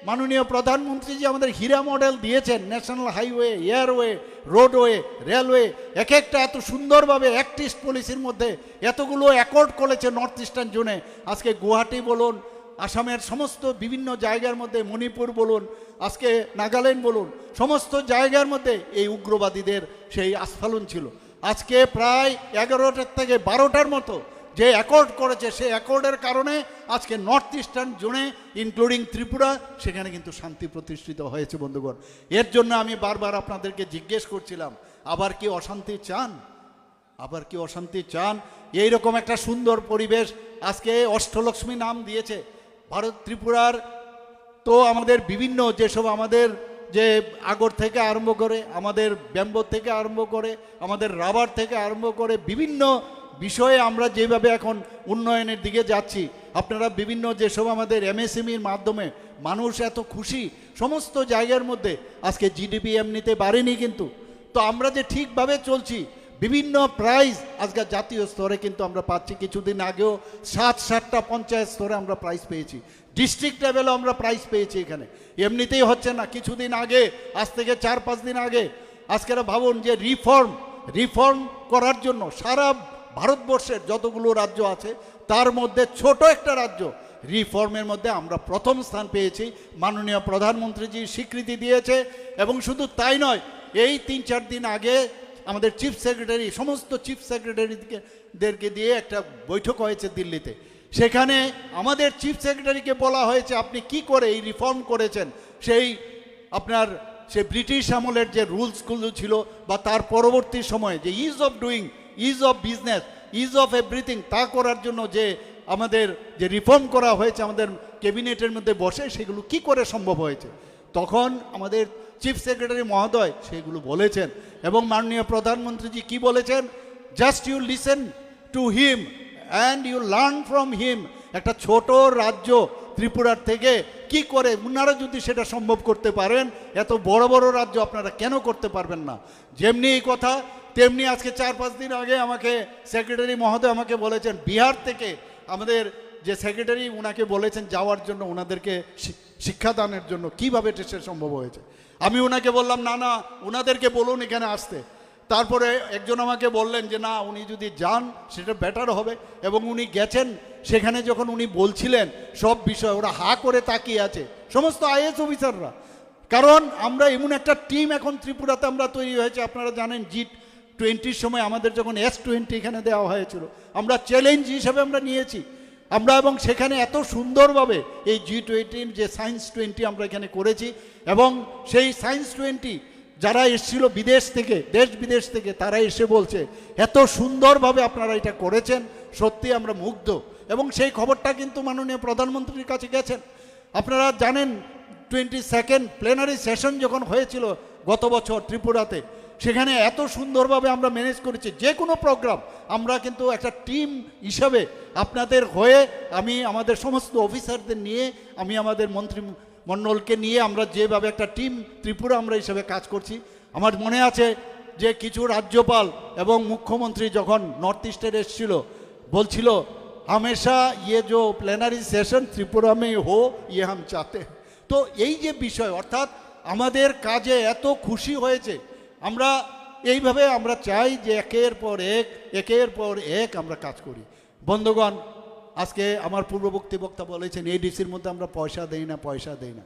মাননীয় প্রধানমন্ত্রীজি আমাদের হীরা মডেল দিয়েছেন, national highway, airway, roadway, railway, এক একটা এত সুন্দরভাবে অ্যাক্ট ইস্ট পলিসির মধ্যে এতগুলো অ্যাকর্ড করেছে নর্থ ইস্টার্ন জোনে। আজকে গুয়াহাটি বলুন, আসামের সমস্ত বিভিন্ন জায়গার মধ্যে, মণিপুর বলুন, আজকে নাগাল্যান্ড বলুন, সমস্ত জায়গার মধ্যে এই উগ্রবাদীদের সেই আস্ফালন ছিল। আজকে প্রায় 11টার থেকে 12টার মতো যে অ্যাকর্ড করেছে, সেই অ্যাকর্ডের কারণে আজকে নর্থ ইস্টার্ন জোনে ইনক্লুডিং ত্রিপুরা, সেখানে কিন্তু শান্তি প্রতিষ্ঠিত হয়েছে। বন্ধুগণ, এর জন্য আমি বারবার আপনাদেরকে জিজ্ঞেস করছিলাম, আবার কি অশান্তি চান? আবার কি অশান্তি চান? এইরকম একটা সুন্দর পরিবেশ আজকে অষ্টলক্ষ্মী নাম দিয়েছে ভারত ত্রিপুরার। তো আমাদের বিভিন্ন যেসব আমাদের যে আগর থেকে আরম্ভ করে, আমাদের ব্যাম্বো থেকে আরম্ভ করে, আমাদের রাবার থেকে আরম্ভ করে বিভিন্ন বিষয়ে আমরা যেভাবে এখন উন্নয়নের দিকে যাচ্ছি, আপনারা বিভিন্ন যেসব আমাদের এমএসএমইর মাধ্যমে মানুষ এত খুশি, সমস্ত জায়গার মধ্যে আজকে জিডিপি এমনিতে বাড়েনি, কিন্তু তো আমরা যে ঠিকভাবে চলছি, বিভিন্ন প্রাইজ আজকে জাতীয় স্তরে কিন্তু আমরা পাচ্ছি। কিছুদিন আগেও 7টা পঞ্চায়েত স্তরে আমরা প্রাইজ পেয়েছি, ডিস্ট্রিক্ট লেভেলেও আমরা প্রাইজ পেয়েছি। এখানে এমনিতেই হচ্ছে না, কিছুদিন আগে, আজ থেকে 4-5 দিন আগে, আজকে ভাবুন যে রিফর্ম করার জন্য সারা ভারতবর্ষের যতগুলো রাজ্য আছে তার মধ্যে ছোট একটা রাজ্য রিফর্মের মধ্যে আমরা প্রথম স্থান পেয়েছি। মাননীয় প্রধানমন্ত্রীজি স্বীকৃতি দিয়েছে। এবং শুধু তাই নয়, এই 3-4 দিন আগে আমাদের চিফ সেক্রেটারি, সমস্ত চিফ সেক্রেটারিদেরকে দিয়ে একটা বৈঠক হয়েছে দিল্লিতে। সেখানে আমাদের চিফ সেক্রেটারিকে বলা হয়েছে, আপনি কি করে এই রিফর্ম করেছেন, সেই আপনার সে ব্রিটিশ আমলের যে রুলসগুলো ছিল বা তার পরবর্তী সময়ে যে is of doing, is of business, is of everything, তা করার জন্য যে আমাদের যে রিফর্ম করা হয়েছে আমাদের ক্যাবিনেটের মধ্যে বসে, সেগুলো কি করে সম্ভব হয়েছে। তখন আমাদের চিফ সেক্রেটারি মহোদয় সেগুলো বলেছেন। এবং মাননীয় প্রধানমন্ত্রীজি কি বলেছেন, just you listen to him and you learn from him. একটা ছোট রাজ্য ত্রিপুরার থেকে কি করে ওনারা যদি সেটা সম্ভব করতে পারেন, এত বড় বড় রাজ্য আপনারা কেন করতে পারবেন না। যেমনি এই কথা, তেমনি আজকে 4-5 দিন আগে আমাকে সেক্রেটারি মহোদয় আমাকে বলেছেন, বিহার থেকে আমাদের যে সেক্রেটারি ওনাকে বলেছেন যাওয়ার জন্য, ওনাদেরকে শিক্ষাদানের জন্য। কিভাবে সে সম্ভব হয়েছে? আমি ওনাকে বললাম না ওনাদেরকে বলুন এখানে আসতে। তারপরে একজন আমাকে বললেন যে না, উনি যদি যান সেটা বেটার হবে। এবং উনি গেছেন, সেখানে যখন উনি বলছিলেন সব বিষয়, ওরা হা করে তাকিয়ে আছে সমস্ত আইএস অফিসাররা। কারণ আমরা এমন একটা টিম এখন ত্রিপুরাতে আমরা তৈরি হয়েছে। আপনারা জানেন G20 সময় আমাদের যখন S20 এখানে দেওয়া হয়েছিল, আমরা চ্যালেঞ্জ হিসেবে আমরা নিয়েছি আমরা, এবং সেখানে এত সুন্দরভাবে এই G20 যে সায়েন্স 20 আমরা এখানে করেছি। এবং সেই সায়েন্স 20 যারা এসেছিল বিদেশ থেকে, দেশ বিদেশ থেকে, তারা এসে বলছে এত সুন্দরভাবে আপনারা এটা করেছেন, সত্যি আমরা মুগ্ধ। এবং সেই খবরটা কিন্তু মাননীয় প্রধানমন্ত্রীর কাছে গেছেন। আপনারা জানেন 22nd প্লেনারি সেশন যখন হয়েছিল গত বছর ত্রিপুরাতে, সেখানে এত সুন্দরভাবে আমরা ম্যানেজ করেছি। যে কোনো প্রোগ্রাম আমরা কিন্তু একটা টিম হিসাবে আপনাদের হয়ে, আমি আমাদের সমস্ত অফিসারদের নিয়ে, আমি আমাদের মন্ত্রিমণ্ডলকে নিয়ে আমরা যেভাবে একটা টিম ত্রিপুরা আমরা হিসাবে কাজ করছি। আমার মনে আছে যে কিছু রাজ্যপাল এবং মুখ্যমন্ত্রী যখন নর্থ ইস্টের এসেছিল, বলছিল হামেশা ইয়ে जो প্লেনারি সেশন ত্রিপুরা মে হো ইয়ে হাম চাতে। তো এই যে বিষয়, অর্থাৎ আমাদের কাজে এত খুশি হয়েছে, আমরা এইভাবে আমরা চাই যে একের পর এক আমরা কাজ করি। বন্ধুগণ, আজকে আমার পূর্ববর্তী বক্তা বলেছেন এডিসির মধ্যে আমরা পয়সা দেই না।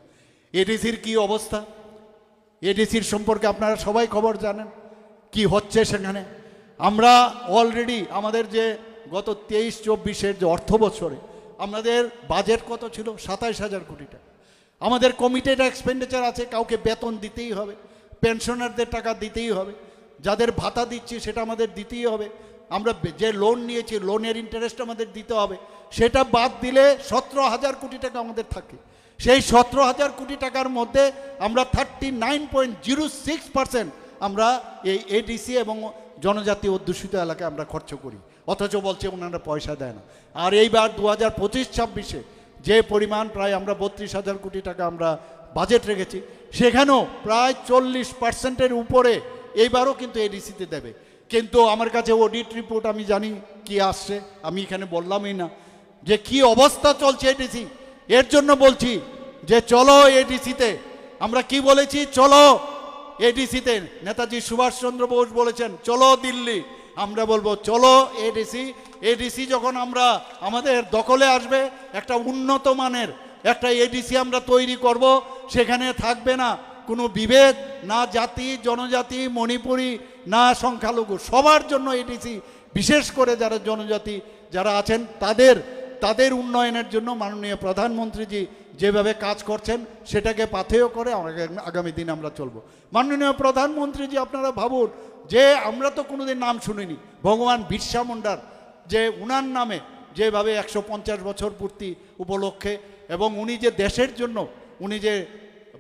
এডিসির কি অবস্থা, এডিসির সম্পর্কে আপনারা সবাই খবর জানেন কি হচ্ছে সেখানে। আমরা অলরেডি আমাদের যে গত 23-24-এর যে অর্থ বছরে আমাদের বাজেট কত ছিল? 27,000 কোটি টাকা। আমাদের কমিটেড এক্সপেন্ডিচার আছে, কাউকে বেতন দিতেই হবে, পেনশনারদের টাকা দিতেই হবে, যাদের ভাতা দিচ্ছি সেটা আমাদের দিতেই হবে, আমরা যে লোন নিয়েছি লোনের ইন্টারেস্ট আমাদের দিতে হবে। সেটা বাদ দিলে 17,000 কোটি টাকা আমাদের থাকে। সেই 17,000 কোটি টাকার মধ্যে আমরা 39.06% আমরা এই এডিসি এবং জনজাতি অধ্যুষিত এলাকায় আমরা খরচ করি, অথচ বলছে ওনারা পয়সা দেয় না। আর এইবার 2025-26-এ যে পরিমাণ প্রায় আমরা 32,000 কোটি টাকা আমরা বাজেট রেখেছি, সেখানেও প্রায় 40%-এর উপরে এইবারও কিন্তু এডিসিতে দেবে। কিন্তু আমার কাছে অডিট রিপোর্ট আমি জানি কি আসছে, আমি এখানে বললামই না যে কি অবস্থা চলছে এডিসি। এর জন্য বলছি যে চলো এডিসিতে, আমরা কি বলেছি, চলো এডিসিতে। নেতাজি সুভাষচন্দ্র বোস বলেছেন চলো দিল্লি, আমরা বলবো চলো এডিসি। এডিসি যখন আমরা আমাদের দখলে আসবে, একটা উন্নত মানের একটা এডিসি আমরা তৈরি করব। সেখানে থাকবে না কোনো বিভেদ, না জাতি জনজাতি মণিপুরি না সংখ্যালঘু, সবার জন্য এডিসি। বিশেষ করে যারা জনজাতি যারা আছেন তাদের উন্নয়নের জন্য মাননীয় প্রধানমন্ত্রীজি যেভাবে কাজ করছেন সেটাকে পাথেয় করে আগামী দিন আমরা চলব। মাননীয় প্রধানমন্ত্রীজি, আপনারা ভাবুন যে আমরা তো কোনোদিন নাম শুনিনি ভগবান বিরসা মুন্ডার, যে উনার নামে যেভাবে 150 বছর পূর্তি উপলক্ষে এবং উনি যে দেশের জন্য উনি যে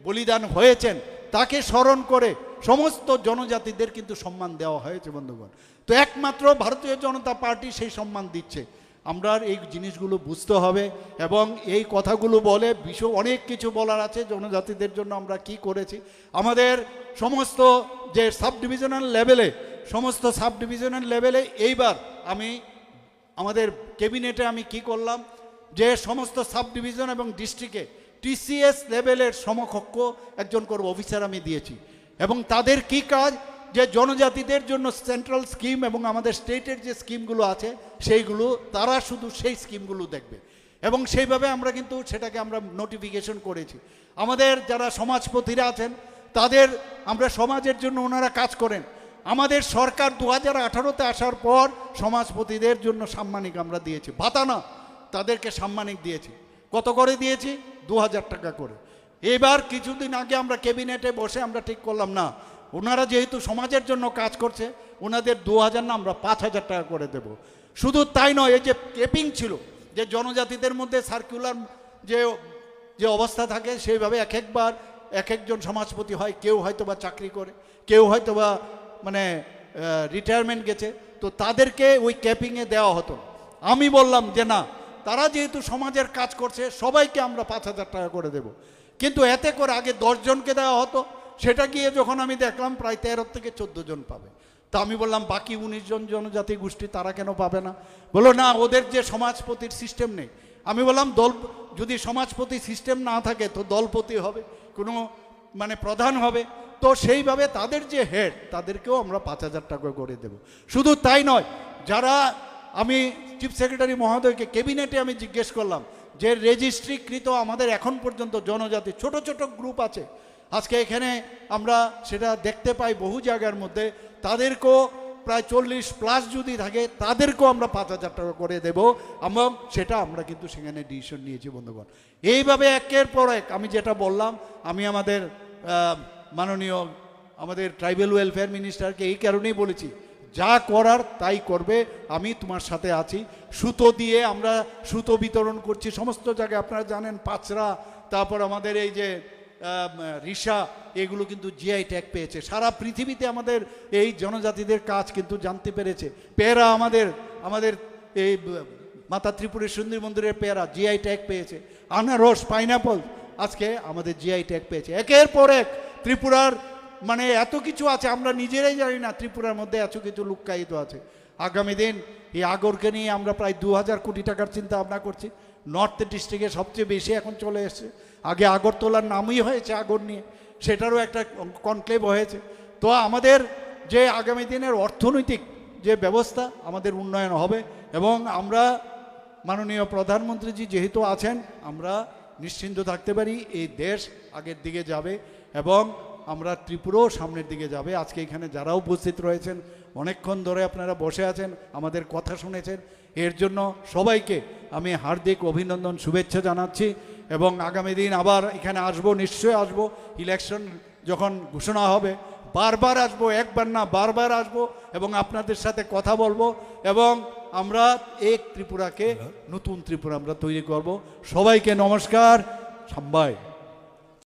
বলিদান হয়েছেন তাকে স্মরণ করে সমস্ত জনজাতিদের কিন্তু সম্মান দেওয়া হয়েছে বন্ধুগণ। তো একমাত্র ভারতীয় জনতা পার্টি সেই সম্মান দিচ্ছে। আমরা এই জিনিসগুলো বুঝতে হবে এবং এই কথাগুলো বলে অনেক কিছু বলার আছে জনজাতিদের জন্য আমরা কি করেছি। আমাদের সমস্ত যে সাব ডিভিশনাল লেভেলে এইবার আমি আমাদের ক্যাবিনেটে আমি কি করলাম, যে সমস্ত সাব ডিভিশন এবং ডিস্ট্রিক্টে টিসিএস লেভেলের সমকক্ষ একজন করে অফিসার আমি দিয়েছি। এবং তাদের কি কাজ, যে জনজাতিদের জন্য সেন্ট্রাল স্কিম এবং আমাদের স্টেটের যে স্কিমগুলো আছে সেইগুলো তারা শুধু সেই স্কিমগুলো দেখবে এবং সেইভাবে আমরা কিন্তু সেটাকে আমরা নোটিফিকেশন করেছি। আমাদের যারা সমাজপতিরা আছেন তাদের আমরা সমাজের জন্য ওনারা কাজ করেন। আমাদের সরকার 2018-তে আসার পর সমাজপতিদের জন্য সাম্মানিক আমরা দিয়েছি, ভাতা না, তাদেরকে সাম্মানিক দিয়েছি। কত করে দিয়েছি? 2,000 টাকা করে। এবার কিছুদিন আগে আমরা ক্যাবিনেটে বসে আমরা ঠিক করলাম না, ওনারা যেহেতু সমাজের জন্য কাজ করছে ওনাদের 2,000 না আমরা 5,000 টাকা করে দেব। শুধু তাই নয়, এই যে কেপিং ছিল, যে জনজাতিদের মধ্যে সার্কুলার যে অবস্থা থাকে সেইভাবে একবার এক একজন সমাজপতি হয়, কেউ হয়তো বা চাকরি করে, কেউ হয়তো বা মানে রিটায়ারমেন্ট গেছে, তো তাদেরকে ওই ক্যাপিংয়ে দেওয়া হতো। আমি বললাম যে না, তারা যেহেতু সমাজের কাজ করছে সবাইকে আমরা 5,000 টাকা করে দেব। কিন্তু এতে করে আগে 10 জনকে দেওয়া হতো, সেটা গিয়ে যখন আমি দেখলাম প্রায় 13 থেকে 14 জন পাবে। তা আমি বললাম বাকি 19 জন জনজাতি গোষ্ঠী তারা কেন পাবে না? বললো না, ওদের যে সমাজপতির সিস্টেম নেই। আমি বললাম যদি সমাজপতি সিস্টেম না থাকে তো দলপতি হবে, কোনো মানে প্রধান হবে, তো সেইভাবে তাদের যে হেড তাদেরকেও আমরা 5,000 টাকা করে দেব। শুধু তাই নয়, যারা আমি চিফ সেক্রেটারি মহোদয়কে ক্যাবিনেটে আমি জিজ্ঞেস করলাম যে রেজিস্ট্রিকৃত আমাদের এখন পর্যন্ত জনজাতি ছোট ছোট গ্রুপ আছে, আজকে এখানে আমরা সেটা দেখতে পাই বহু জায়গার মধ্যে, তাদেরকেও প্রায় 40+ যদি থাকে তাদেরকেও আমরা 5,000 টাকা করে দেব এবং সেটা আমরা কিন্তু সেখানে ডিসিশন নিয়েছি বন্ধুগণ। এইভাবে একের পর এক আমি যেটা বললাম, আমি আমাদের মাননীয় আমাদের ট্রাইবাল ওয়েলফেয়ার মিনিস্টারকে এই কারণেই বলেছি, যা করার তাই করবে, আমি তোমার সাথে আছি। সুতো দিয়ে আমরা সুতো বিতরণ করছি সমস্ত জায়গায়, আপনারা জানেন পাঁচরা, তারপর আমাদের এই যে রিসা এগুলো কিন্তু জিআই ট্যাগ পেয়েছে। সারা পৃথিবীতে আমাদের এই জনজাতিদের কাজ কিন্তু জানতে পেরেছে। পেয়ারা আমাদের এই মাতা ত্রিপুরের সুন্দরী মন্দিরের পেয়ারা জিআই ট্যাগ পেয়েছে। আনারস, পাইনাপল আজকে আমাদের জিআই ট্যাগ পেয়েছে। একের পর এক ত্রিপুরার মানে এত কিছু আছে, আমরা নিজেরাই জানি না ত্রিপুরার মধ্যে এত কিছু লুক্কায়িত আছে। আগামী দিন এই আগরকে নিয়ে আমরা প্রায় 2000 কোটি টাকার চিন্তা ভাবনা করছি। নর্থ ডিস্ট্রিক্টে সবচেয়ে বেশি এখন চলে এসছে। আগে আগরতলার নামই হয়েছে আগর নিয়ে, সেটারও একটা কনক্লেভ হয়েছে। তো আমাদের যে আগামী দিনের অর্থনৈতিক যে ব্যবস্থা আমাদের উন্নয়ন হবে, এবং আমরা মাননীয় প্রধানমন্ত্রীজি যেহেতু আছেন, আমরা নিশ্চিন্ত থাকতে পারি এই দেশ আগের দিকে যাবে এবং আমরা ত্রিপুরাও সামনের দিকে যাবে। আজকে এখানে যারা উপস্থিত রয়েছেন, অনেকক্ষণ ধরে আপনারা বসে আছেন, আমাদের কথা শুনেছেন, এর জন্য সবাইকে আমি হার্দিক অভিনন্দন, শুভেচ্ছা জানাচ্ছি। এবং আগামী দিন আবার এখানে আসবো, নিশ্চয়ই আসবো। ইলেকশন যখন ঘোষণা হবে বারবার আসবো, একবার না বারবার আসবো এবং আপনাদের সাথে কথা বলবো, এবং আমরা এক ত্রিপুরাকে, নতুন ত্রিপুরা আমরা তৈরি করব। সবাইকে নমস্কার, সাম্বাই।